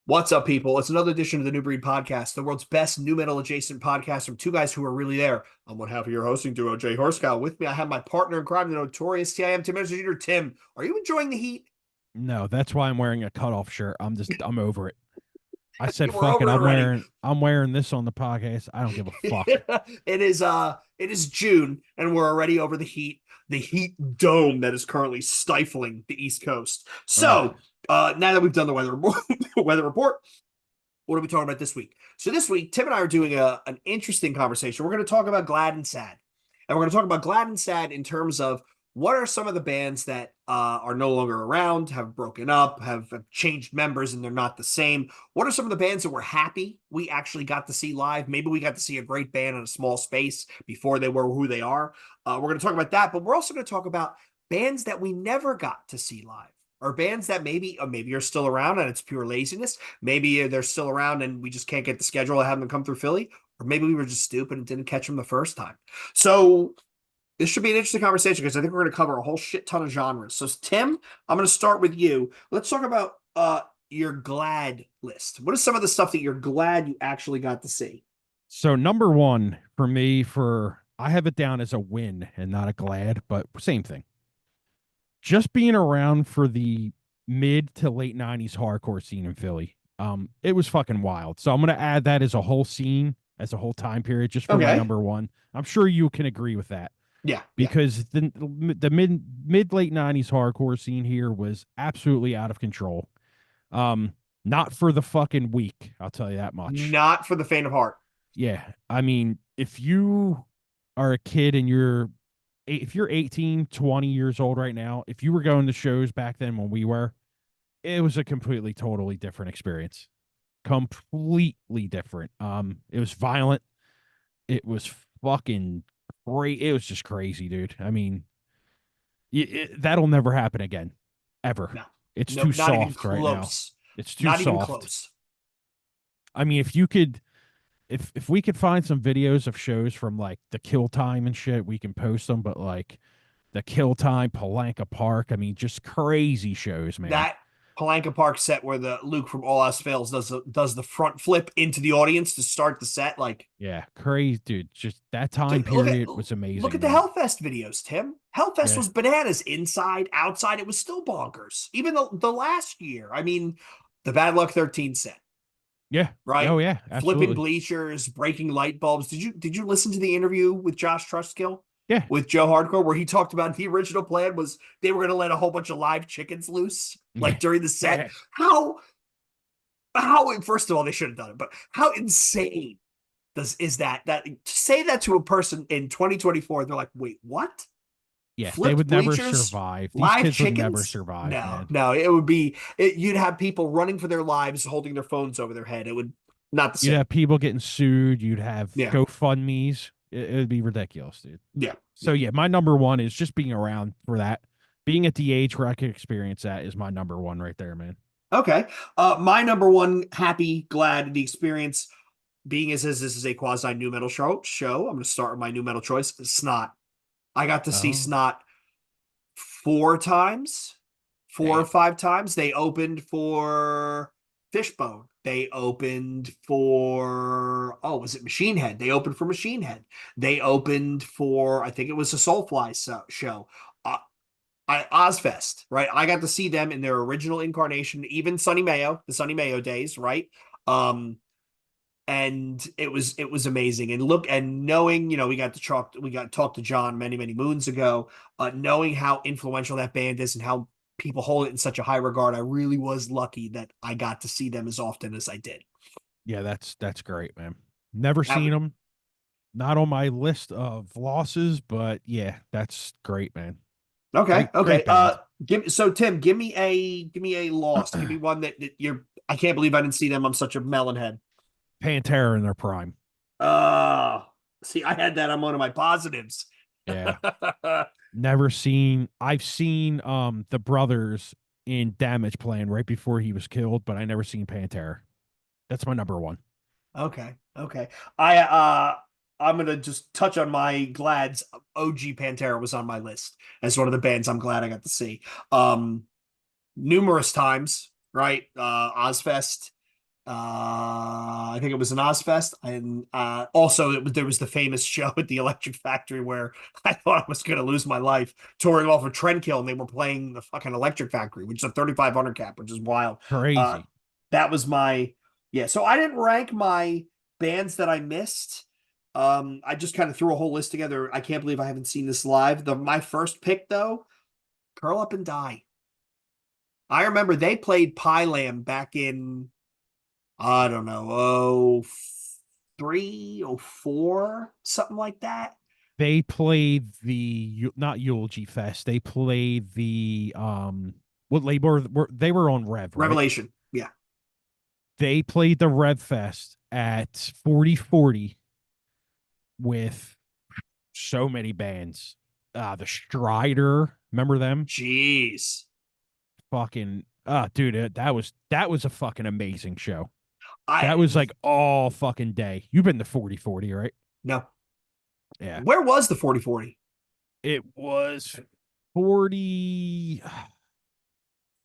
What's up, people? It's another edition of the New Breed Podcast, the world's best new metal adjacent podcast from two guys who are really there. I'm one half of your hosting duo, Jay Horskow. With me, I have my partner in crime, the notorious TIM Tim Engineer. Tim, are you enjoying the heat? No, that's why I'm wearing a cutoff shirt. I'm over it. I You said, were fuck it. over it already. I'm wearing this on the podcast. I don't give a fuck. It is June, and we're already over the heat dome that is currently stifling the East Coast. Ugh. So, now that we've done the weather report, weather report, what are we talking about this week? So this week, Tim and I are doing an interesting conversation. We're going to talk about Glad and Sad. And we're going to talk about Glad and Sad in terms of what are some of the bands that are no longer around, have broken up, have changed members, and they're not the same. What are some of the bands that we're happy we actually got to see live? Maybe we got to see a great band in a small space before they were who they are. We're going to talk about that, but we're also going to talk about bands that we never got to see live, or bands that maybe are still around and it's pure laziness. Maybe they're still around and we just can't get the schedule to have them come through Philly, or maybe we were just stupid and didn't catch them the first time. So this should be an interesting conversation because I think we're going to cover a whole shit ton of genres. So Tim, I'm going to start with you. Let's talk about your glad list. What is some of the stuff that you're glad you actually got to see? So number one for me, for I have it down as a win and not a glad, but same thing. Just being around for the mid to late '90s hardcore scene in Philly. It was fucking wild. So I'm gonna add that as a whole scene, as a whole time period, just for my Okay. number one. I'm sure you can agree with that. Yeah. Yeah. Because the mid late '90s hardcore scene here was absolutely out of control. Not for the fucking weak, I'll tell you that much. Not for the faint of heart. Yeah, I mean, if you are a kid and if you're 18, 20 years old right now, if you were going to shows back then when we were, it was a completely totally different experience. Completely different. It was violent. It was fucking great. It was just crazy, dude. I mean, that'll never happen again, ever. No. It's No, too not even soft right now. close. It's too Not even soft. close. I mean, if you could, if we could find some videos of shows from like the Kill Time and shit, we can post them. But like the Kill Time, Palanca Park, I mean, just crazy shows, man. That Palanca Park set where the Luke from All Else Fails does the front flip into the audience to start the set, like Yeah, crazy, dude. Just that time dude, look at period was look amazing, at the man. Hellfest videos, Tim. Hellfest Yeah, was bananas, inside, outside. It was still bonkers. Even the last year. I mean, the Bad Luck 13 set, yeah, right? oh yeah, Flipping absolutely. bleachers, breaking light bulbs. Did you listen to the interview with Josh Trustkill Yeah, with Joe Hardcore where he talked about the original plan was they were going to let a whole bunch of live chickens loose like yeah, during the set? yeah, How first of all they should have done it, but how insane is that to say that to a person in 2024, they're like, wait, what? yeah. They Flipped would never bleachers, survive. These live kids would never chickens? survive, No, man. no, you'd have people running for their lives holding their phones over their head. It would not the You'd same. have people getting sued. You'd have Yeah, GoFundMe's. It would be ridiculous, dude. yeah, So yeah. yeah, my number one is just being around for that. Being at the age where I could experience that is my number one right there, man. Okay. My number one happy, glad the experience being is this is a quasi new metal show. I'm gonna start with my new metal choice. Snot. I got to see Oh, Snot four times, four or damn. five times. They opened for Fishbone. They opened for, oh, was it Machine Head? They opened for Machine Head. They opened for, I think it was a Soulfly show. Uh, Ozfest, right? I got to see them in their original incarnation, even Sunny Mayo, the Sunny Mayo days, right? Um, and it was amazing. And look, and knowing, we got to talk to John many moons ago, knowing how influential that band is and how people hold it in such a high regard. I really was lucky that I got to see them as often as I did. Yeah, that's great, man. Never That seen them. Not on my list of losses, but yeah, that's great, man. Okay, Great okay. band. Tim, give me a loss. Give me one that you're. I can't believe I didn't see them. I'm such a melonhead. Pantera in their prime. Uh See, I had that on one of my positives. Yeah. Never seen. I've seen the brothers in Damage Plan right before he was killed, but I never seen Pantera. That's my number one. Okay. Okay. I'm gonna just touch on my glads. OG Pantera was on my list as one of the bands I'm glad I got to see. Numerous times, right? Ozfest. I think it was an Ozfest, and also there was the famous show at the Electric Factory where I thought I was going to lose my life touring off of Trendkill, and they were playing the fucking Electric Factory, which is a 3,500 cap, which is wild. Uh, Crazy. that was my yeah. So I didn't rank my bands that I missed. I just kind of threw a whole list together. I can't believe I haven't seen this live. My first pick though, Curl Up and Die. I remember they played Pie Lamb back in I don't know, oh, 03, oh, 04, something like that. They played the not Eulogy Fest. They played the what label they were on Rev, right? Revelation. Yeah. They played the Rev Fest at 4040 with so many bands. The Strider, remember them? Jeez. Fucking dude, that was a fucking amazing show. I That was like all fucking day. You've been to 4040, right? no. Yeah. Where was the 4040? It was 40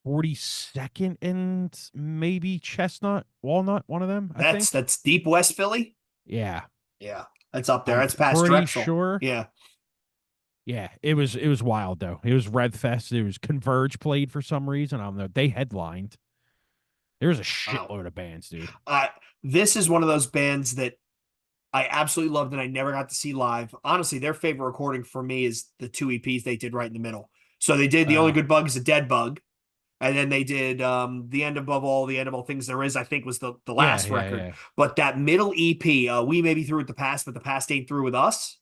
42nd and maybe Chestnut, Walnut, one of them, I think. That's deep West Philly. Yeah. Yeah. That's up there. I'm That's past pretty Drexel. sure. Yeah. Yeah, it was wild though. It was Red Fest. It was Converge played for some reason. I don't know. They headlined. There was a Wow. shitload of bands, dude. This is one of those bands that I absolutely loved and I never got to see live. Honestly, their favorite recording for me is the two EPs they did right in the middle. So they did The Only Good Bug is a Dead Bug. And then they did The End Above All, The End of All Things There Is, I think was the last record. Yeah. But that middle EP, We May Be Through with the Past, but the past ain't through with us.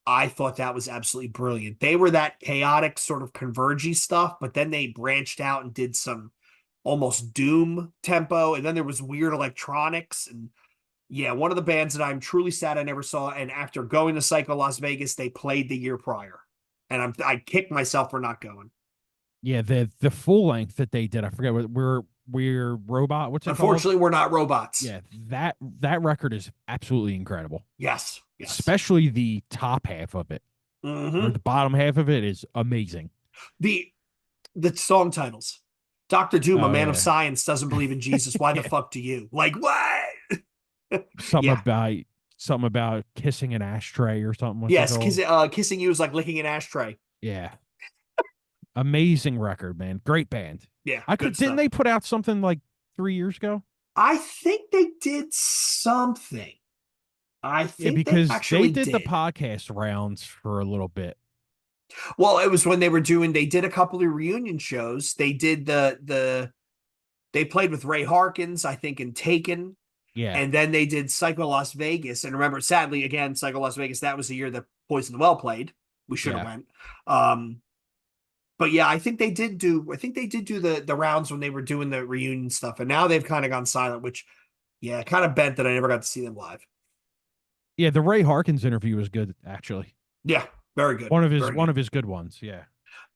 I thought that was absolutely brilliant. They were that chaotic sort of convergy stuff, but then they branched out and did some almost doom tempo. And then there was weird electronics. And yeah, one of the bands that I'm truly sad I never saw. And after going to Psycho Las Vegas, they played the year prior. And I kicked myself for not going. Yeah, the full length that they did, I forget what we're robot. What's it Unfortunately, called? we're not robots. Yeah, that record is absolutely incredible. Yes. Especially the top half of it, or Mm-hmm. the bottom half of it is amazing. The song titles. Dr. Doom, a Oh man of yeah, science, doesn't believe in Jesus. Why the yeah. fuck do you? Like what? Something Yeah. about something about kissing an ashtray or something. What's it Yes, called? kissing you is like licking an ashtray. Yeah, amazing record, man. Great band. Yeah, I good could didn't stuff. they put out something like 3 years ago? I think they did something. I Yeah, think they because they actually did the did. podcast rounds for a little bit. Well, it was when they did a couple of reunion shows. They did they played with Ray Harkins, I think, in Taken. Yeah, And then they did Psycho Las Vegas. And remember, sadly, again, Psycho Las Vegas, that was the year that Poison the Well played. We should have yeah. went. But yeah, I think they did do the rounds when they were doing the reunion stuff. And now they've kind of gone silent, which yeah, kind of bent that I never got to see them live. Yeah, the Ray Harkins interview was good, actually. Yeah, very good. One of his Very good. good ones. Yeah.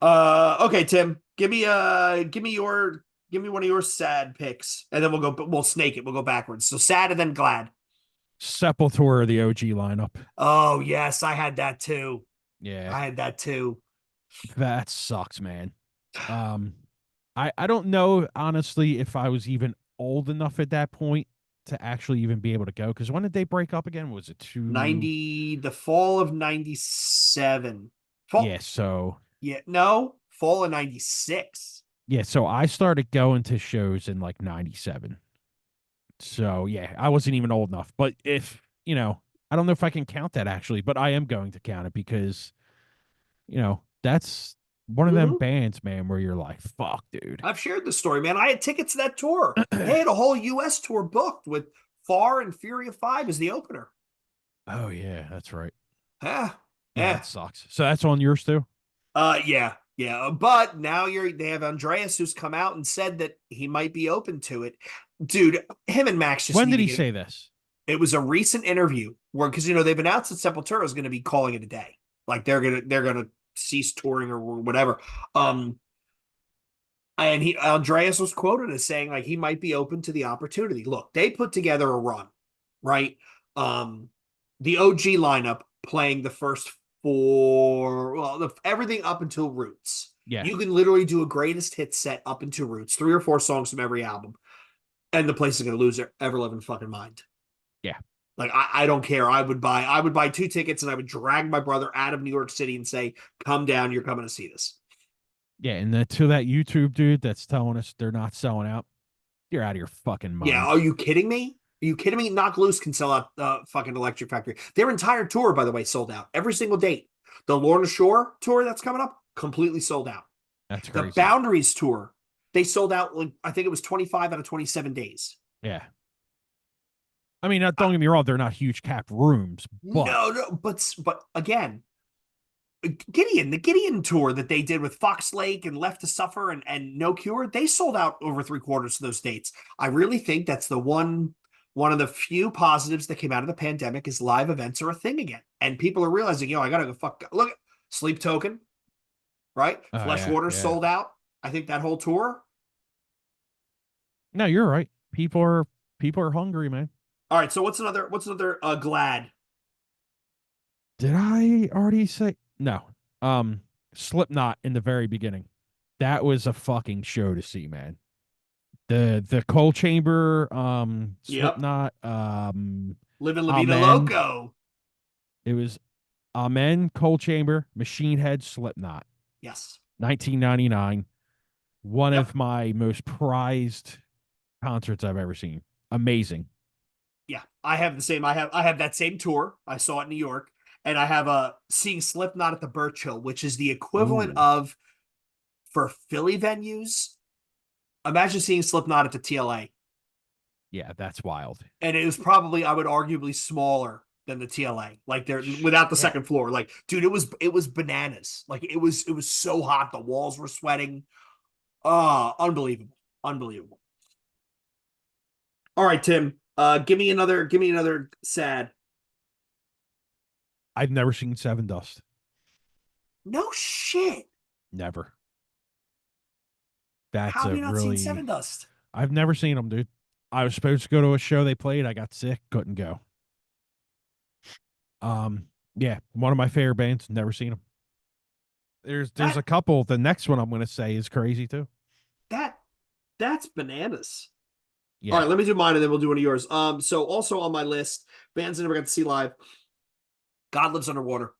Okay, Tim, give me one of your sad picks, and then we'll snake it. We'll go backwards. So sad and then glad. Sepultura, the OG lineup. Oh yes, I had that too. Yeah, I had that too. that sucks, man. Um, I don't know honestly if I was even old enough at that point to actually even be able to go. Because when did they break up again? Was it 90, the fall of 97. Yeah, Fall, so yeah, no, fall of 96. yeah, so I started going to shows in like '97. So yeah, I wasn't even old enough. But if I don't know if I can count that actually, but I am going to count it because that's one of them Mm-hmm. bands, man, where you're like, fuck, dude. I've shared the story, man. I had tickets to that tour. They had a whole U.S. tour booked with Far and Fury of Five as the opener. Oh yeah, that's right. Yeah, Yeah, yeah. that sucks. So that's on yours too? Yeah. But now they have Andreas who's come out and said that he might be open to it. Dude, him and Max just When need did to he get say this? it was a recent interview where because they've announced that Sepultura is going to be calling it a day. Like they're gonna cease touring or whatever. And Andreas was quoted as saying like he might be open to the opportunity. Look, they put together a run, right? The OG lineup playing the first four, well, everything up until Roots. Yeah. You can literally do a greatest hit set up into Roots, 3 or 4 songs from every album. and the place is going to lose their ever loving fucking mind. Yeah. Like I don't care. I would buy 2 tickets and I would drag my brother out of New York City and say, "Come down. You're coming to see this." Yeah, and to that YouTube dude that's telling us they're not selling out, you're out of your fucking Yeah. mind. Are you kidding me? Are you kidding me? Knock Loose can sell out fucking Electric Factory. Their entire tour, by the way, sold out. Every single date. The Lorna Shore tour that's coming up, completely sold out. That's The crazy. Boundaries tour, they sold out. Like, I think it was 25 out of 27 days. Yeah. I mean, don't get me wrong, they're not huge cap rooms, but No, but again, the Gideon tour that they did with Fox Lake and Left to Suffer and No Cure, they sold out over 3/4 of those dates. I really think that's the one of the few positives that came out of the pandemic is live events are a thing again. And people are realizing, I gotta go fuck. Look at Sleep Token, right? oh Flesh yeah, Water yeah. sold out. I think that whole tour. No, you're right. People are hungry, man. All right, so what's another glad? Did I already say no? Slipknot in the very beginning. That was a fucking show to see, man. The Coal Chamber, Yep. Slipknot, Living La Vida Amen. Loco. It was Amen, Coal Chamber, Machine Head, Slipknot, Yes. 1999. One Yep. of my most prized concerts I've ever seen. Amazing. Yeah, I have the same. I have that same tour. I saw it in New York, and I have seeing Slipknot at the Birch Hill, which is the equivalent Ooh, of for Philly venues. Imagine seeing Slipknot at the TLA, yeah, that's wild. and it was probably I would arguably smaller than the TLA. Like they're without the Yeah. second floor. Like, dude, it was bananas. Like it was so hot, the walls were sweating. Unbelievable, unbelievable. All right, Tim. Give me another sad. I've never seen Seven Dust. No shit. Never. That's How have a you not seen really. Seven Dust? I've never seen them, dude. I was supposed to go to a show they played. I got sick, couldn't go. Um, yeah, one of my favorite bands. Never seen them. There's That a couple. The next one I'm gonna say is crazy too. that that's bananas. All Yeah. right, let me do mine and then we'll do one of yours. So also on my list, bands I never got to see live. God Lives Underwater.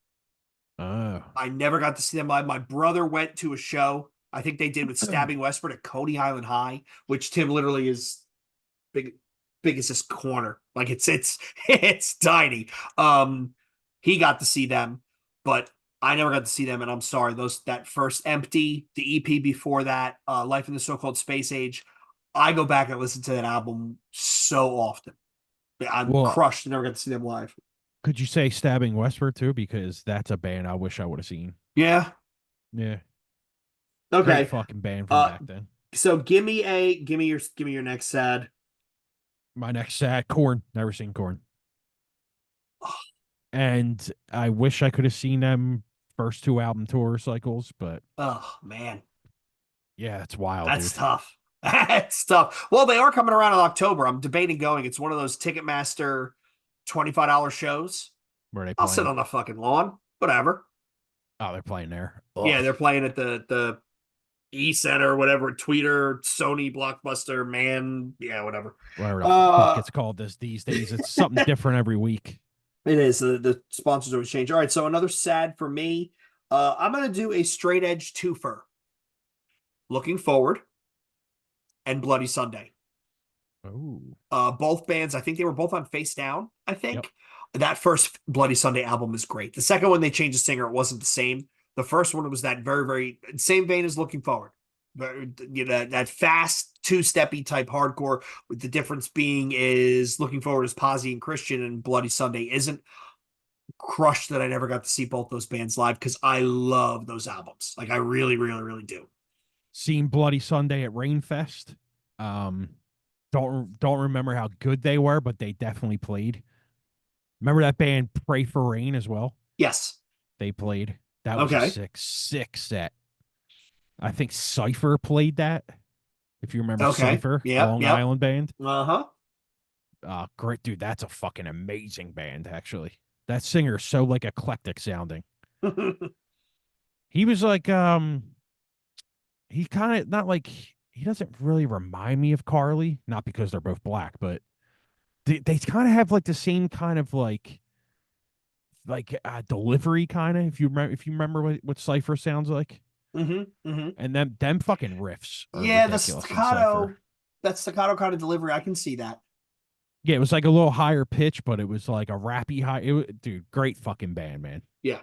Oh. I never got to see them live. My brother went to a show. I think they did with Stabbing Westward at Coney Island High, which Tim literally is big, big as this corner. Like it's it's tiny. He got to see them, but I never got to see them, and I'm sorry. That first Empty, the EP before that, Life in the So-Called Space Age. I go back and listen to that album so often. I'm Well, crushed. Never got to see them live. could you say Stabbing Westward too? Because that's a band I wish I would have seen. Yeah. Yeah. Great Okay. fucking band from Uh, back then. so give me your next sad. My next sad, Corn. Never seen Corn. And I wish I could have seen them first two album tour cycles, but Oh man, yeah, it's wild, that's dude. tough. That's tough. Well, they are coming around in October. I'm debating going. It's one of those Ticketmaster $25 shows. Where are they I'll sit playing? on the fucking lawn. Whatever. Oh, they're playing there. Yeah, Ugh. they're playing at the E Center, whatever, Tweeter, Sony, Blockbuster, man. Yeah, whatever. Whatever the fuck Uh it's called these days. It's something different every week. it is. The sponsors always change. All right, so another sad for me. I'm gonna do a straight edge twofer. Looking Forward and Bloody Sunday. Oh. Both bands, I think they were both on Face Down. I Yep. think that first Bloody Sunday album is great. The second one they changed the singer, it wasn't the same. The first one was that very, very same vein as Looking Forward. That fast two-steppy type hardcore. With the difference being is Looking Forward is Posy and Christian, and Bloody Sunday isn't. Crushed that I never got to see both those bands live because I love those albums. Like I really, really, really do. Seen Bloody Sunday at Rainfest. Um, don't remember how good they were, but they definitely played. Remember that band Pray for Rain as well? Yes. They played. That was a Okay. sick set. I think Cypher played that. If you remember Okay. Cypher, Yep. Long Yep. Island band. Uh Great dude, that's a fucking amazing band, actually. That singer is so like eclectic sounding. huh. He was like he kind of not like he doesn't really remind me of Carly, not because they're both black, but they kind of have like the same kind of delivery kind of if you remember what Cypher sounds like. Hmm. And them fucking riffs are Yeah, the ridiculous in Cypher. staccato, that staccato kind of delivery, I can see that. Yeah, it was like a little higher pitch, but it was like a rappy high. Dude, great fucking band, man. Yeah.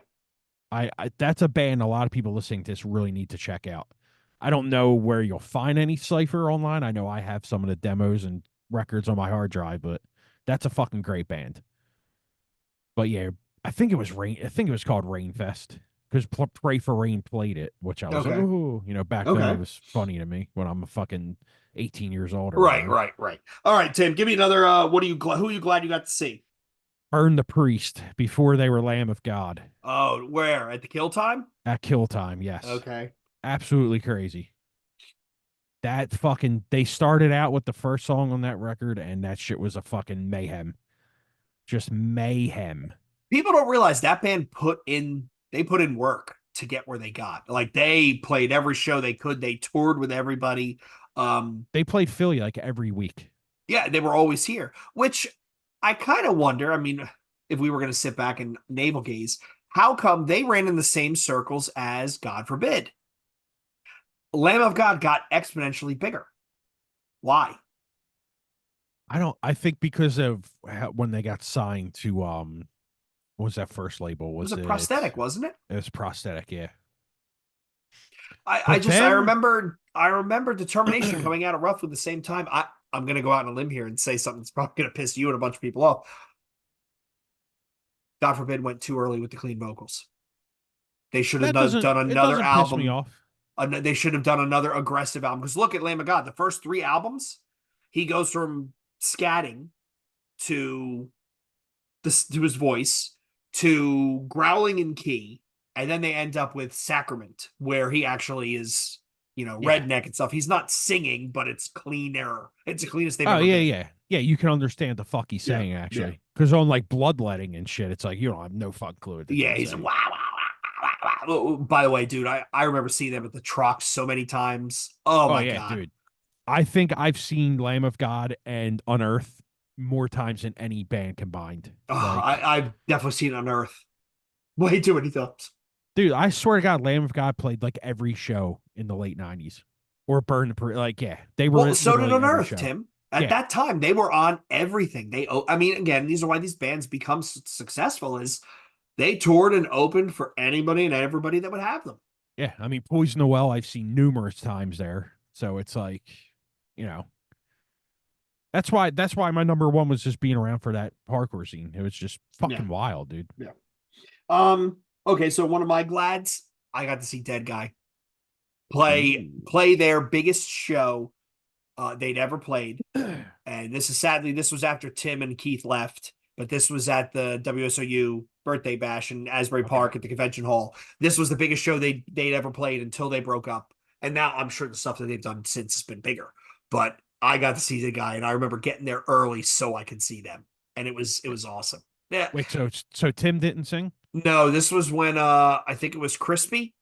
I that's a band a lot of people listening to this really need to check out. I don't know where you'll find any Cypher online. I know I have some of the demos and records on my hard drive, but that's a fucking great band. But yeah, I think it was Rain. I think it was called Rainfest because Pray for Rain played it, which I was like, Okay. oh, back then it Okay. was funny to me when I'm a fucking 18 years old or Right, whatever. right, right. All right, Tim, give me another what are you who are you glad you got to see? Burn the Priest before they were Lamb of God Oh, where? At the kill time? at Kill Time. Yes, Okay. absolutely crazy. That fucking they started out with the first song on that record, and that shit was a fucking mayhem, just mayhem. People don't realize that band put in work to get where they got. Like they played every show they could. They toured with everybody. They played Philly like every week. Yeah, they were always here, which I kind of wonder. I mean, if we were going to sit back and navel gaze, how come they ran in the same circles as God forbid? Lamb of God got exponentially bigger. Why? I don't. I think because of when they got signed to what was that first label? It was Was a it? prosthetic, wasn't it? It was Prosthetic, yeah. I But just then, I remember Determination coming out of roughly the same time. I'm gonna go out on a limb here and say something that's probably gonna piss you and a bunch of people off. God forbid went too early with the clean vocals. They should have that doesn't done it another doesn't piss me album. off. They should have done another aggressive album. Because look at Lamb of God. The first three albums, he goes from scatting to to his voice to growling in key, and then they end up with Sacrament, where he actually is, Yeah. redneck and stuff. He's not singing, but it's cleaner. It's the cleanest they've Oh ever yeah, been. yeah, yeah. You can understand the fuck he's Yeah, saying yeah, actually, because on like bloodletting and shit, it's like you don't have no fucking clue what the yeah. dude's He's saying. wow, wow, wow, wow, wow. Oh, by the way, dude, I remember seeing them at the Trox so many times. Oh Oh my yeah, god. dude. I think I've seen Lamb of God and Unearth more times than any band combined. Oh, Like, I've definitely seen it on Earth way too many times. dude, I swear to God, Lamb of God played like every show in the late '90s, or Burn the Like, yeah, they were Well, at so did literally every Unearth, show. Tim. At Yeah, that time, they were on everything. I mean, again, these are why these bands become successful. Is they toured and opened for anybody and everybody that would have them. yeah. I mean, Poison the Well, I've seen numerous times there, so it's like, you know, that's why my number one was just being around for that parkour scene. It was just Yeah, fucking wild, dude. yeah. Okay, so one of my glads, I got to see Dead Guy Ooh. play their biggest show they'd ever played. And this was after Tim and Keith left, but this was at the WSOU birthday bash in Asbury Okay. Park at the convention hall. This was the biggest show they'd ever played until they broke up. And now I'm sure the stuff that they've done since has been bigger. But I got to see the guy, and I remember getting there early so I could see them, and it was awesome. Yeah. Wait, so Tim didn't sing? No, this was when I think it was Crispy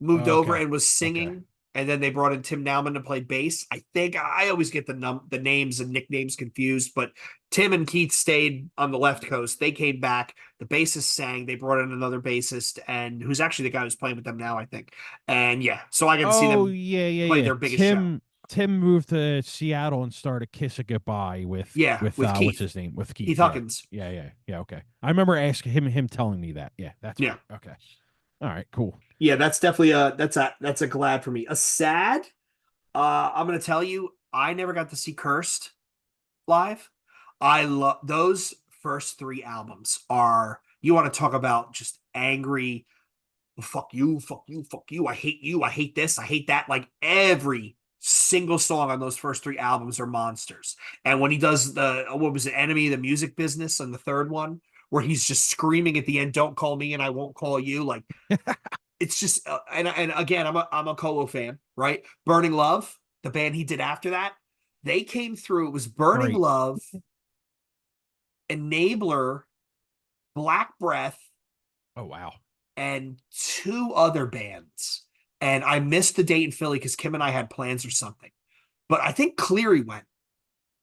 moved over Okay. and was Okay. singing, and then they brought in Tim Nauman to play bass. I think I always get the names and nicknames confused, but Tim and Keith stayed on the left coast. They came back. The bassist sang. They brought in another bassist, and who's actually the guy who's playing with them now, I think. And yeah, so I got to see Oh them yeah, yeah, play yeah. their biggest show. Tim moved to Seattle and started Kiss a Goodbye Yeah, with what's Keith his name? With Keith Keith. Yeah. Huckins. Yeah, yeah. Yeah, okay. I remember asking him telling me that. Yeah, that's Yeah, right. Okay. All right, cool. yeah. That's definitely a glad for me. A sad. I'm gonna tell you, I never got to see Cursed live. I love those first three albums. Are you want to talk about just angry? Fuck you, fuck you, fuck you. I hate you. I hate this. I hate that. Like every single song on those first three albums are monsters. And when he does the what was it, Enemy of the Music Business on the third one, where he's just screaming at the end, "Don't call me and I won't call you." Like it's just and again, I'm a Colo fan, right? Burning Love, the band he did after that, they came through. It was Burning Great. Love, Enabler, Black Breath, Oh wow. and two other bands. And I missed the date in Philly because Kim and I had plans or something. but I think Cleary went.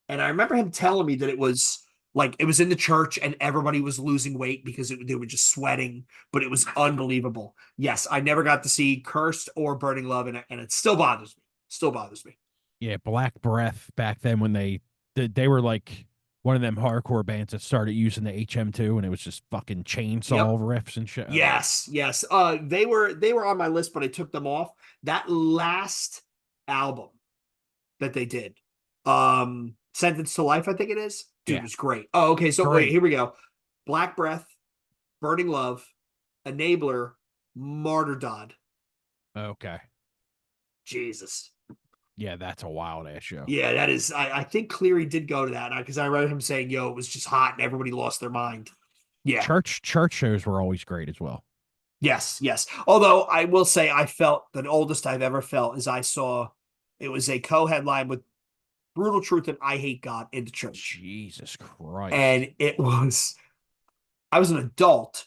And I remember him telling me that it was like it was in the church and everybody was losing weight because they were just sweating, but it was unbelievable. Yes, I never got to see Cursed or Burning Love, and it still bothers me. Still bothers me. Yeah, Black Breath back then when they were like one of them hardcore bands that started using the HM2 and it was just fucking Yep. chainsaw riffs and shit. Yes, yes. They were on my list, but I took them off. That last album that they did, Sentence to Life, I think it is. Dude, Yeah, was great. Oh, okay. So wait, great. here we go. Black Breath, Burning Love, Enabler, Martyrdod. Okay. Jesus. Yeah, that's a wild ass show. Yeah, that is. I think Cleary did go to that because I remember him saying, "Yo, it was just hot and everybody lost their mind." Yeah. Church shows were always great as well. Yes. Yes. Although I will say, I felt the oldest I've ever felt is I saw it was a co-headline with Brutal Truth and I Hate God in the church, Jesus Christ. and it was. I was an adult.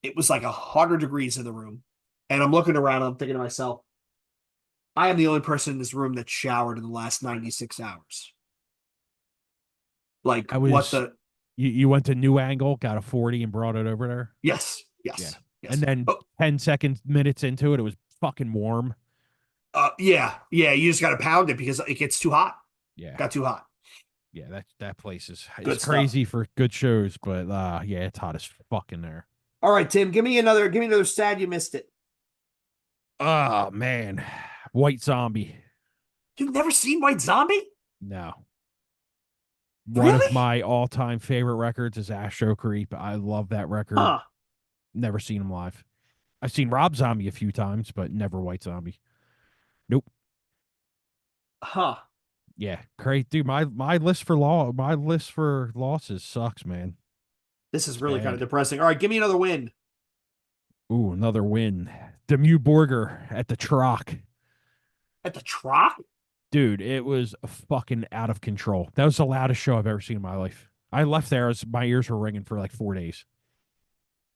It was like 100 degrees in the room, and I'm looking around. I'm thinking to myself, I am the only person in this room that showered in the last 96 hours. Like, I what was the? you went to New Angle, got a 40 and brought it over there. Yes, Yeah. yes, And yes. then Oh, 10 seconds minutes into it, it was fucking warm. yeah, yeah. You just got to pound it because it gets too hot. Yeah. Got too hot. Yeah, that place is it's Good stuff. crazy for good shows, but yeah, it's hot as fuck in there. All right, Tim. Give me another stat. You missed it. Oh man. White Zombie. You've never seen White Zombie? No. One of Really? my all-time favorite records is Astro Creep. I love that record. Huh? Never seen him live. I've seen Rob Zombie a few times, but never White Zombie. Nope. Huh? Yeah, great dude. My list for losses sucks, man. This is It's really kind of bad. depressing. All right, give me another win. Ooh, another win. Demu Borger at the Troc. At the Troc? Dude, it was fucking out of control. That was the loudest show I've ever seen in my life. I left there as my ears were ringing for like 4 days.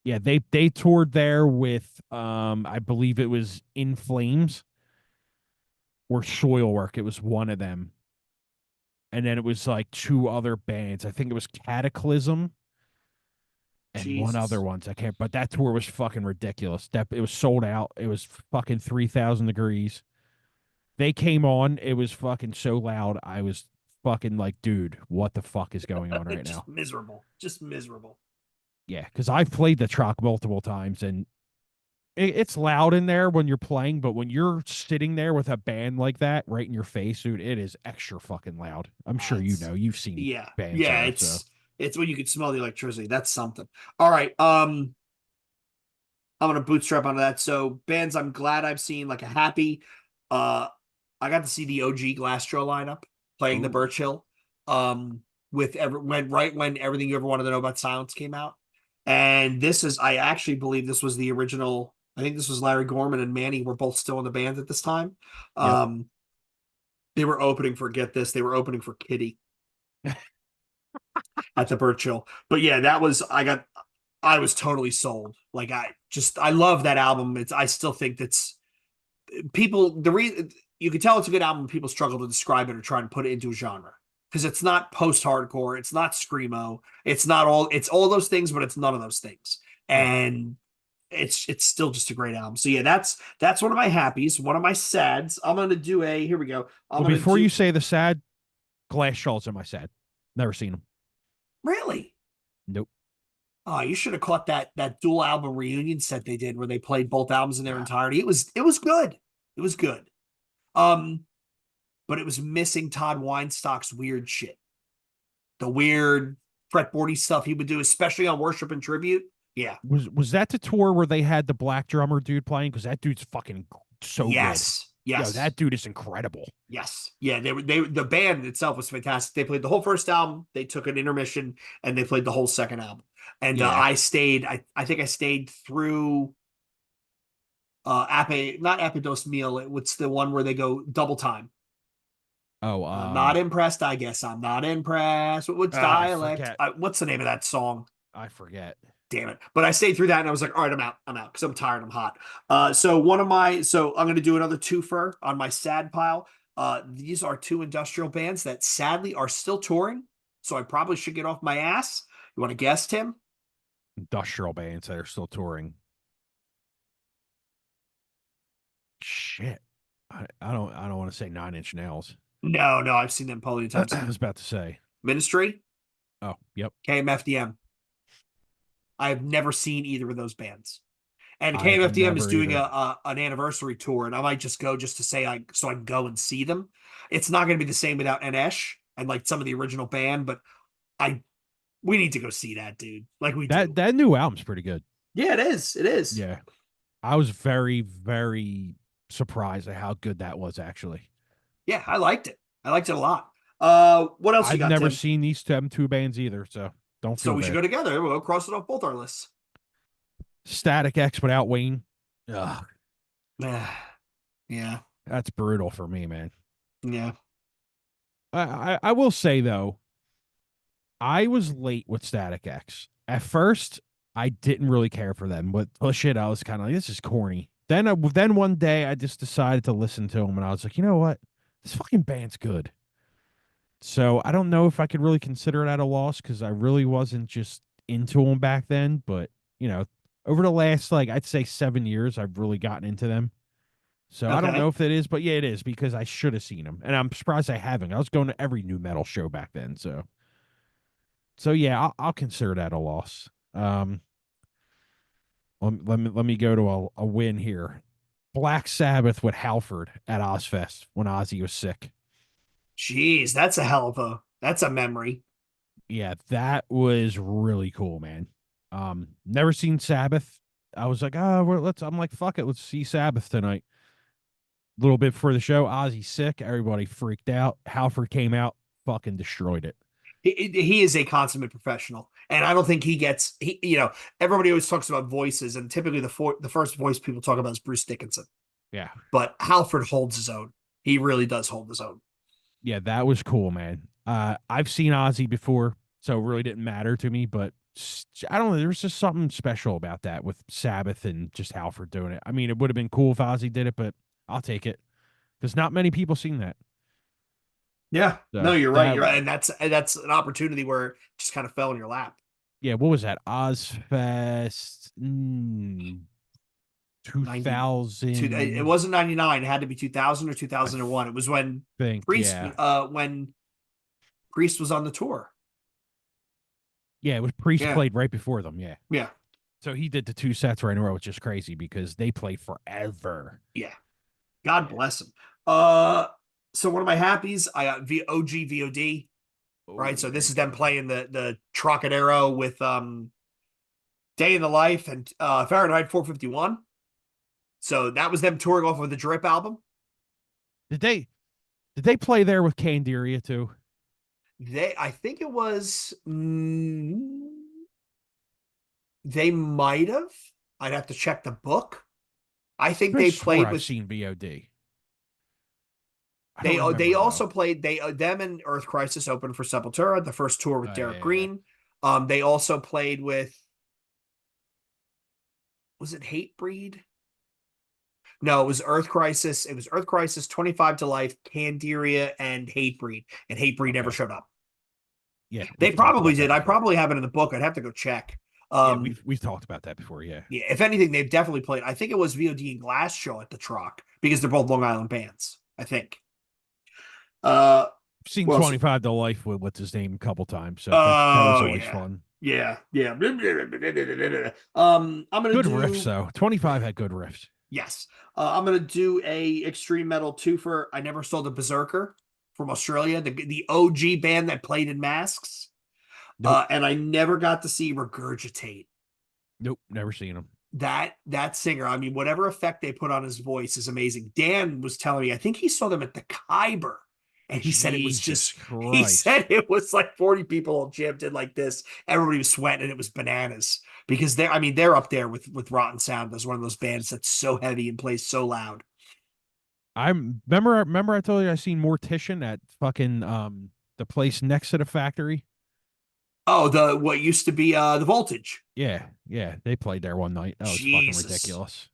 Yeah, they toured there with I believe it was In Flames or Soilwork. It was one of them. And then it was like two other bands. I think it was Cataclysm and one other Jesus. ones. I can't, but that tour was fucking ridiculous. That it was sold out. It was fucking 3,000 degrees. They came on. It was fucking so loud. I was fucking like, dude, what the fuck is going on right Just now? miserable. Just miserable. Yeah, because I've played the Troc multiple times and it's loud in there when you're playing, but when you're sitting there with a band like that right in your face, dude, it is extra fucking loud. I'm sure you It's know. You've seen yeah, bands yeah. there, so It's when you can smell the electricity. That's something. All right. I'm gonna bootstrap onto that. So bands I'm glad I've seen, like a Happy. Uh I got to see the OG Glassjaw lineup playing the ooh, Birchill. With when Everything You Ever Wanted to Know About Silence came out. And this is I actually believe this was the original. I think this was Larry Gorman and Manny were both still in the band at this time. yep. Um they were opening for get this, they were opening for Kitty at the Birchill. But yeah, I was totally sold. Like I love that album. I still think that's people the reason you can tell it's a good album. People struggle to describe it or try and put it into a genre because it's not post-hardcore, it's not screamo, it's all those things, but it's none of those things. Yeah. And it's still just a great album. So yeah, that's one of my happies. One of my sads. I'm gonna do a here we go. I'm Well, gonna before you do say the sad, Glass Shaw's in my sad. Never seen them. really. Nope. Oh, you should have caught that dual album reunion set they did where they played both albums in their Nah. entirety. It was good. It was good. Um, but it was missing Todd Weinstock's weird shit. The weird fretboardy stuff he would do, especially on Worship and Tribute. Yeah. Was that the tour where they had the black drummer dude playing? Because that dude's fucking so good. Yes. Yo, Yes. that dude is incredible. Yes. Yeah. They the band itself was fantastic. They played the whole first album. They took an intermission and they played the whole second album. And Yeah. I stayed. I think I stayed through not Apidos Meal. What's the one where they go double time? Oh, I'm not impressed. I guess I'm not impressed. What's I dialect? forget. What's the name of that song? I forget. Damn it. But I stayed through that and I was like, all right, I'm out. I'm out because I'm tired. I'm hot. So I'm going to do another twofer on my sad pile. These are two industrial bands that sadly are still touring. So I probably should get off my ass. You want to guess, Tim? Industrial bands that are still touring. Shit. I don't want to say Nine Inch Nails. No, no, I've seen them plenty of times. I was about to say. Ministry, Oh, yep. KMFDM. I've never seen either of those bands. And I've KMFDM is never doing either. a an anniversary tour, and I might just go just to say so I can go and see them. It's not going to be the same without Nesh and like some of the original band, but I we need to go see that, dude. Like we That do. that new album's pretty good. Yeah, it is. It is. Yeah. I was very, very surprised at how good that was actually. Yeah, I liked it. I liked it a lot. What else you I've got, never Tim? seen these two bands either, so don't So feel we should bad. go together. We'll cross it off both our lists. Static X without Wayne. Ugh, Yeah, that's brutal for me, man. yeah. I will say though, I was late with Static X. At first, I didn't really care for them, but shit, I was kind of like, this is corny. Then one day, I just decided to listen to them, and I was like, you know what, this fucking band's good. So I don't know if I could really consider it at a loss because I really wasn't just into them back then. But you know, over the last like I'd say 7 years, I've really gotten into them. So I don't know Okay. if it is, but yeah, it is because I should have seen them, and I'm surprised I haven't. I was going to every new metal show back then, so yeah, I'll consider that a loss. Let me go to a win here. Black Sabbath with Halford at Ozfest when Ozzy was sick. Jeez, that's a memory. Yeah, that was really cool, man. Never seen Sabbath. I was like, oh, let's. I'm like, fuck it, let's see Sabbath tonight. A little bit before the show, Ozzy sick. Everybody freaked out. Halford came out, fucking destroyed it. He is a consummate professional, and I don't think everybody always talks about voices, and typically the first voice people talk about is Bruce Dickinson, Yeah, but Halford holds his own. He really does hold his own. yeah, that was cool, man. I've seen Ozzy before, so it really didn't matter to me. But I don't know. There was just something special about that with Sabbath and just Halford doing it. I mean, it would have been cool if Ozzy did it, but I'll take it because not many people seen that. Yeah, no, So you're right. that, You're right, and that's an opportunity where it just kind of fell in your lap. yeah, what was that? Ozfest 92. It 2000, wasn't 99. It had to be 2000 or I 2001. It was when think. Priest Yeah, when Priest was on the tour. yeah, it was Priest Yeah, played right before them. Yeah, yeah, so he did the two sets right in a row, which is crazy because they played forever. yeah. God bless him. Uh, so one of my happies, I got OG VOD. Right, so this Oh, is them playing the Trocadero with Day in the Life and Fahrenheit 451. So that was them touring off of the Drip album. did they play there with Candiria too? I think it was, they might have. I'd have to check the book. I think Pretty they sure played I've with seen VOD. I don't they remember also though. played them and Earth Crisis opened for Sepultura, the first tour with Oh Derek yeah, Green. They also played with, was it Hatebreed? No, it was Earth Crisis. It was Earth Crisis, 25 to Life, Candiria, and Hatebreed. And Hatebreed never okay, showed up. yeah, They we've talked probably about did. that I before. probably have it in the book. I'd have to go check. Yeah, Um, we've talked about that before. Yeah, yeah, if anything, they've definitely played. I think it was VOD and Glass Show at the Troc because they're both Long Island bands. I think. Uh, I've seen well, 25 to Life with what's his name a couple times, so that was oh always yeah, fun. yeah, yeah. I'm gonna Good riffs do though. 25 had good riffs. yes. I'm gonna do a extreme metal two for I never saw the Berserker from Australia, the OG band that played in Masks. Nope, And I never got to see Regurgitate. nope, never seen them. That singer, I mean, whatever effect they put on his voice is amazing. Dan was telling me, I think he saw them at the Khyber, and Jesus he Christ. said it was like 40 people all jammed in like this. Everybody was sweating, and it was bananas because I mean, they're up there with Rotten Sound as one of those bands that's so heavy and plays so loud. I remember I told you I seen Mortician at fucking the place next to the factory. Oh, the what used to be the Voltage. Yeah, yeah, they played there one night. That was fucking Jesus. ridiculous.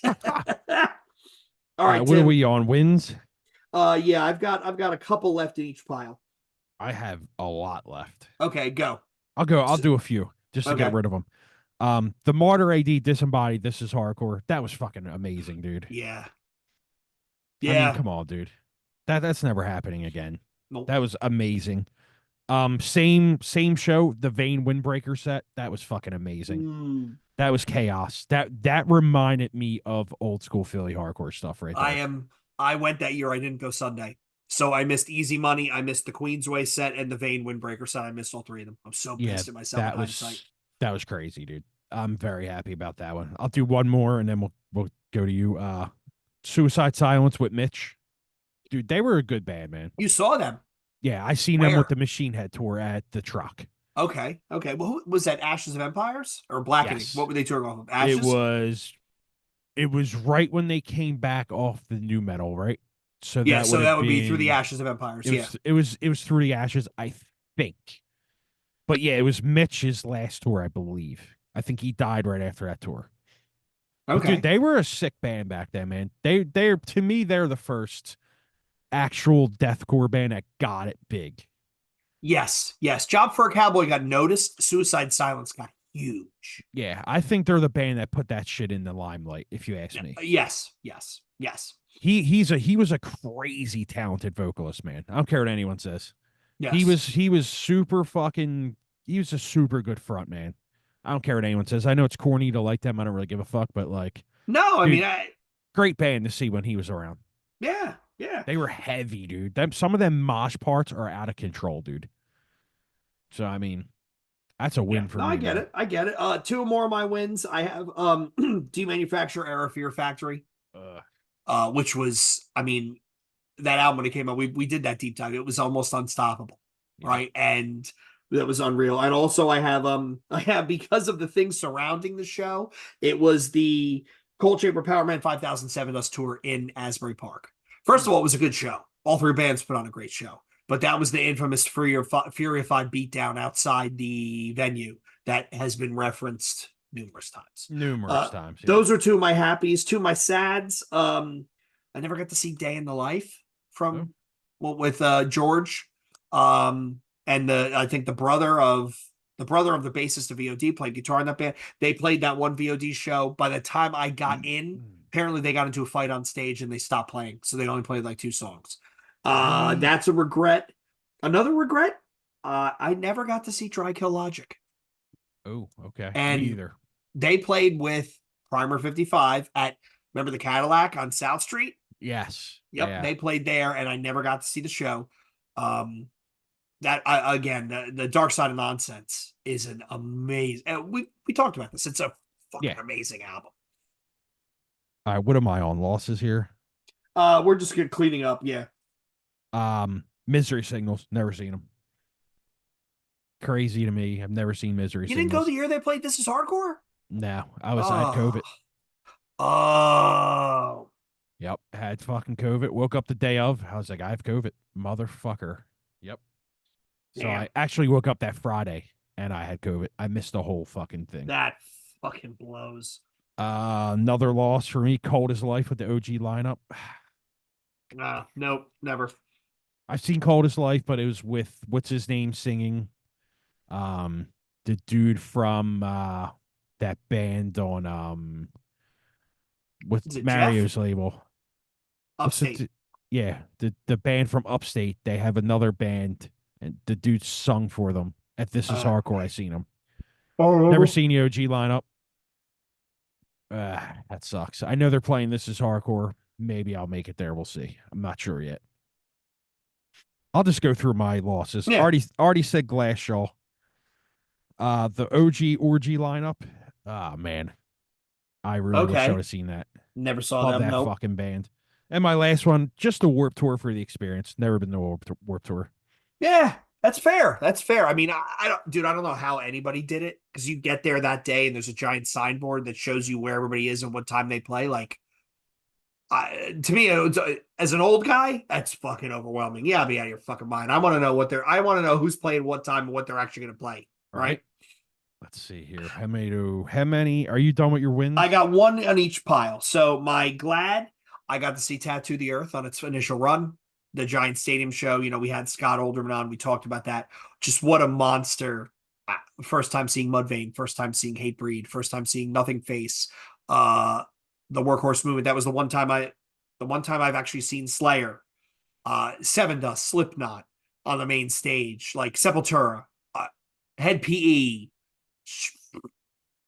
All All right, right, what are Tim. we on? Wins? Yeah, I've got a couple left in each pile. I have a lot left. Okay, go. I'll go. I'll So, do a few just to get okay. rid of them. The Martyr AD disembodied. This is hardcore. That was fucking amazing, dude. Yeah. I mean, Yeah. come on, dude. That's never happening again. Nope. That was amazing. Same show. The Vane Windbreaker set. That was fucking amazing. Mm, That was chaos. That reminded me of old school Philly hardcore stuff right I there. am. I went that year. I didn't go Sunday. So I missed Easy Money. I missed the Queensway set and the Vane Windbreaker set. I missed all three of them. I'm so Yeah, pissed at myself in that hindsight. was that was crazy, dude. I'm very happy about that one. I'll do one more and then we'll go to you. Suicide Silence with Mitch. Dude, they were a good band, man. You saw them. Yeah, I seen them with Where? the Machine Head tour at the Truck. Okay. Okay. Well, who was that? Ashes of Empires or Blackening? What Yes. were they touring off of? It Ashes? was it was right when they came back off the new metal, right? So Yeah. that would So that have would be through the been Ashes of Empires. it Yeah. was it was it was through the ashes, I think. But yeah, it was Mitch's last tour, I believe. I think he died right after that tour. But dude, Okay. they were a sick band back then, man. They're to me, they're the first actual deathcore band that got it big. Yes. Yes. Job for a Cowboy got noticed. Suicide Silence got huge. Yeah, I think they're the band that put that shit in the limelight, if you ask Yeah. me. Yes. Yes. Yes. He was a crazy talented vocalist, man. I don't care what anyone says. Yes. He was super fucking he was a super good front man. I don't care what anyone says. I know it's corny to like them. I don't really give a fuck, but like, No, I mean, dude, great band to see when he was around. yeah. Yeah. They were heavy, dude. Them some of them mosh parts are out of control, dude. So I mean, that's a Yeah. win for No, I me, get man. it. I get it. Two more of my wins. I have Demanufacture Era Fear Factory, Uh, which was, I mean, that album when it came out, we did that deep dive. It was almost unstoppable, yeah. right? And that was unreal. And also I have because of the things surrounding the show, it was the Cold Chamber Power Man 5007 Us tour in Asbury Park. First of all, it was a good show. All three bands put on a great show. But that was the infamous Furified beatdown outside the venue that has been referenced numerous times. Numerous times, yeah. Those are two of my happies. Two of my sads. I never got to see Day in the Life Oh, from well, with George, and the I think the brother of the bassist of VOD played guitar in that band. They played that one VOD show. By the time I got in, apparently they got into a fight on stage and they stopped playing, so they only played like two songs. I That's a regret. Another regret. I never got to see Dry Kill Logic, oh, okay. Me and either. they played with Primer 55 at remember the Cadillac on South Street. Yes. Yep, Yeah. they played there, and I never got to see the show. Again, the Dark Side of Nonsense is an amazing. We talked about this. It's a fucking Yeah. amazing album. All right. What am I on? Losses here. We're just good cleaning up. Yeah, Misery Signals. Never seen them. Crazy to me. I've never seen Misery you didn't go the Signals. year they played This Is Hardcore. No, I had Oh, COVID. oh, Yep, had fucking COVID. Woke up the day of. I was like, I have COVID, motherfucker. Yep. So damn, I actually woke up that Friday and I had COVID. I missed the whole fucking thing. that fucking blows. Another loss for me. Cold as Life with the OG lineup. Nope, never. I've seen Cold as Life, but it was with what's his name singing. The dude from that band on with Is it Jeff Mario's label. What's Upstate? it? Yeah, the band from Upstate. They have another band, and the dude sung for them. At This Is Hardcore, I seen him. Never Oh, seen the OG lineup. That sucks. I know they're playing This Is Hardcore. Maybe I'll make it there. We'll see. I'm not sure yet. I'll just go through my losses. yeah. Already said Glassjaw. The OG Orgy lineup. Ah, man. I really wish I would Okay. have seen that. Never saw Love them. that Nope. fucking band. And my last one, just a Warp Tour for the experience. Never been to a Warp Tour. Yeah, that's fair. That's fair. I mean, I don't, dude, I don't know how anybody did it because you get there that day and there's a giant signboard that shows you where everybody is and what time they play. Like, to me, as an old guy, that's fucking overwhelming. Yeah, I'll be out of your fucking mind. I want to know who's playing what time and what they're actually going to play. Right. Let's see here. How many? Are you done with your wins? I got one on each pile. So my Glad, I got to see Tattoo the Earth on its initial run. the Giant Stadium show. We had Scott Olderman on. We talked about that. Just what a monster. First time seeing Mudvayne, first time seeing Hatebreed, first time seeing Nothing Face, uh, the Workhorse Movement. That was the one time I've actually seen Slayer, Seven Dust, Slipknot on the main stage, like Sepultura, Head PE,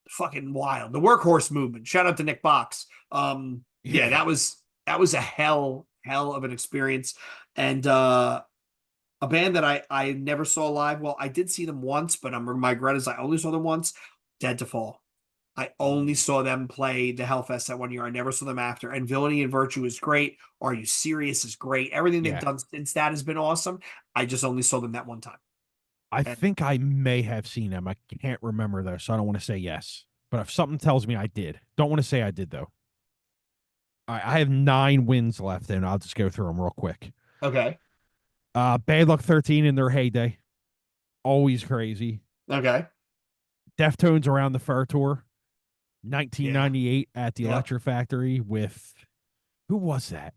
fucking wild. The Workhorse Movement. Shout out to Nick Box. Yeah, Yeah. that was a hell of an experience, and a band that I never saw live. Well, I did see them once, but my regret is I only saw them once. Dead to Fall. I only saw them play the Hellfest that one year. I never saw them after. And Villainy and Virtue is great. Are You Serious is great. Everything they've Yeah. done since that has been awesome. I just only saw them that one time. I And think I may have seen them. I can't remember though, so I don't want to say yes. But if something tells me I did, don't want to say I did though. All right, I have 9 wins left, and I'll just go through them real quick. okay, Bad Luck 13 in their heyday, always crazy. okay, Deftones Around the Fur tour, yeah, 1998 at the yep. Electric Factory with who was that?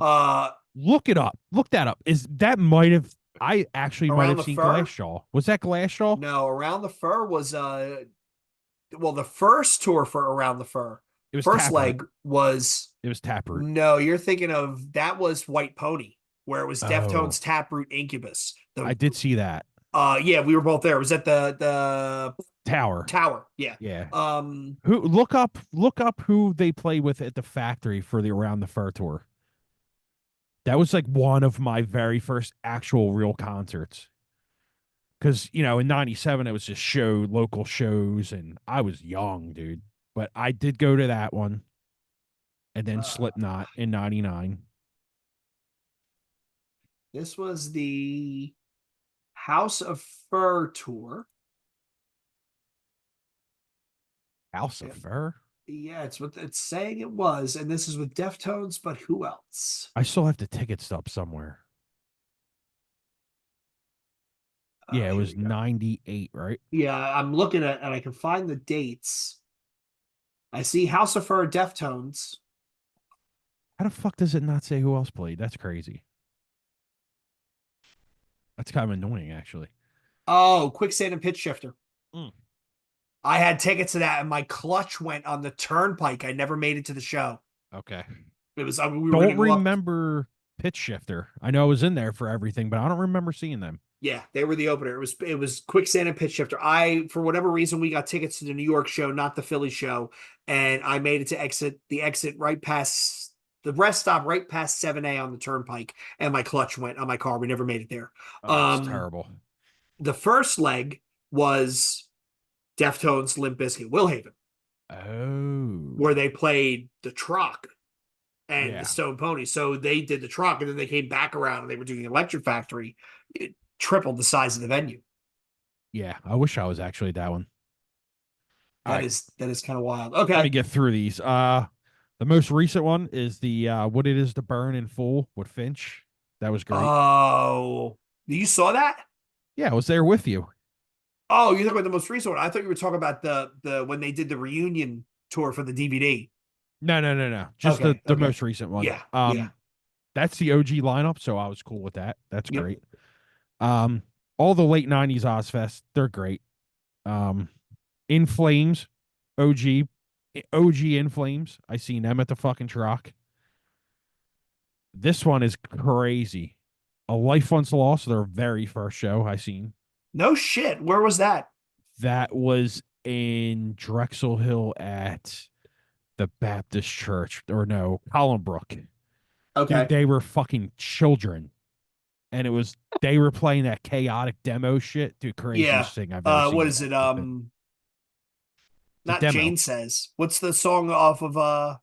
Uh, Look it up. Look that up. Is that might have I actually might Around have the seen Fur. Glassjaw. Was that Glassjaw? No, Around the Fur was well, the first tour for Around the Fur, It was first Taproot. leg was It was Taproot. no, you're thinking of that was White Pony, where it was Oh, Deftones, Taproot, Incubus. I The did see that. yeah, we were both there. It was at the Tower. tower. Yeah. Yeah. Um, Who look up who they play with at the factory for the Around the Fur tour. That was like one of my very first actual real concerts. Cause, in 97 it was just local shows, and I was young, dude. But I did go to that one, and then uh, Slipknot in 99. this was the House of Fur tour. House of Fur? Yeah, it's what it's saying it was, and this is with Deftones, but who else? I still have the ticket stub somewhere. Oh, Yeah, it here was we go. 98, right? Yeah, I'm looking at and I can find the dates. I see House of Fur, Deftones. How the fuck does it not say who else played? That's crazy. That's kind of annoying, actually. Oh, Quicksand and Pitch Shifter. Mm. I had tickets to that, and my clutch went on the turnpike. I never made it to the show. Okay. It was, I mean, we were going Don't to go up. remember Pitch Shifter. I know I was in there for everything, but I don't remember seeing them. Yeah, they were the opener. It was Quicksand and Pitch Shifter. For whatever reason, we got tickets to the New York show, not the Philly show, and I made it to exit right past the rest stop, right past 7A on the turnpike, and my clutch went on my car. We never made it there. Oh, that's Um, terrible. the first leg was Deftones, Limp Bizkit, Willhaven, Oh. where they played the Truck and the Yeah. Stone Pony. So they did the Truck, and then they came back around and they were doing the Electric Factory. It tripled the size of the venue. Yeah. I wish I was actually that one. All right. That is kind of wild. Let me Okay. get through these. The most recent one is the What It Is to Burn in Full with Finch. That was great. Oh, you saw that? Yeah, I was there with you. Oh, you're talking about the most recent one. I thought you were talking about the when they did the reunion tour for the DVD. No, no, no, no. Just the Okay. the Okay. most recent one. Yeah. Yeah. That's the OG lineup, so I was cool with that. That's Yep. great. Um, all the late '90s Ozfest, they're great. Um, In Flames, OG, OG In Flames. I seen them at the fucking truck. This one is crazy. A Life Once Lost, their very first show I seen. No shit. Where was that? That was in Drexel Hill at the Baptist Church, or no, Collinbrook. Dude, Okay. they were fucking children, and they were playing that chaotic demo shit. Dude, Yeah. craziest thing I've ever What seen. is it? The Not demo. Jane Says. What's the song off of the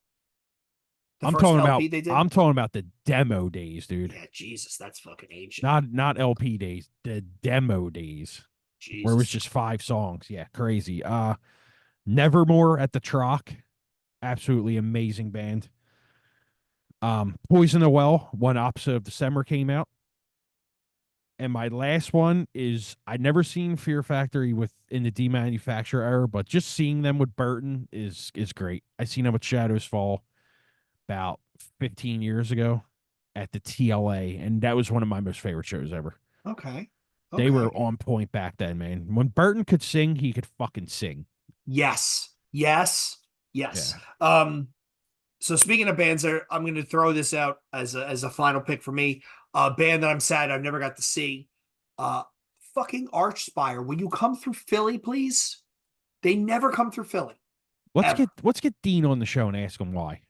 I'm first talking LP about. they did? I'm talking about the demo days, dude. Yeah, Jesus, that's fucking ancient. Not LP days. The demo days, where it was Jesus. just 5 songs. Yeah, crazy. Nevermore at the Troc, absolutely amazing band. Poison the Well, one opposite of December came out. And my last one is I'd never seen Fear Factory in the demanufacture era, but just seeing them with Burton is great. I seen them with Shadows Fall about 15 years ago, at the TLA, and that was one of my most favorite shows ever. Okay. They Okay. were on point back then, man. When Burton could sing, he could fucking sing. Yes. Yes. Yes. Yeah. So speaking of bands, I'm going to throw this out as a final pick for me. A band that I'm sad I've never got to see. Uh, fucking Archspire. Will you come through Philly, please? They never come through Philly ever. Let's get Dean on the show and ask him why.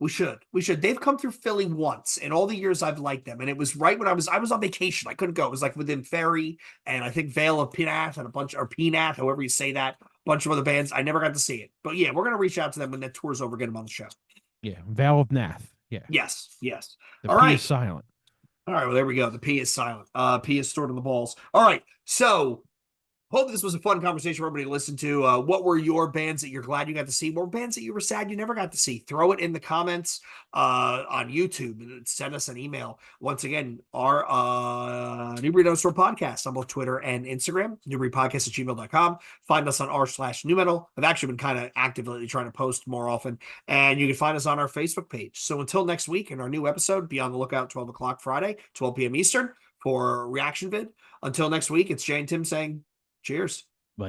We should. We should. They've come through Philly once in all the years I've liked them. And it was right when I was on vacation. I couldn't go. It was like within Ferry and I think Vale of Peanut and a bunch or Peanut, however you say that, a bunch of other bands. I never got to see it. But yeah, we're gonna reach out to them when that tour's over, get them on the show. Yeah. Val of Nath. Yeah. Yes, yes. The All P is right. silent. All right. Well, there we go. The P is silent. P is stored in the balls. All right. So hope this was a fun conversation for everybody to listen to. What were your bands that you're glad you got to see? What were bands that you were sad you never got to see? Throw it in the comments on YouTube. Send us an email. Once again, our New Breed Store podcast on both Twitter and Instagram, newbreedpodcast@gmail.com. Find us on r/new metal. I've actually been kind of actively trying to post more often. And you can find us on our Facebook page. So until next week in our new episode, be on the lookout 12 o'clock Friday, 12 p.m. Eastern for reaction vid. Until next week, it's Jay and Tim saying, cheers.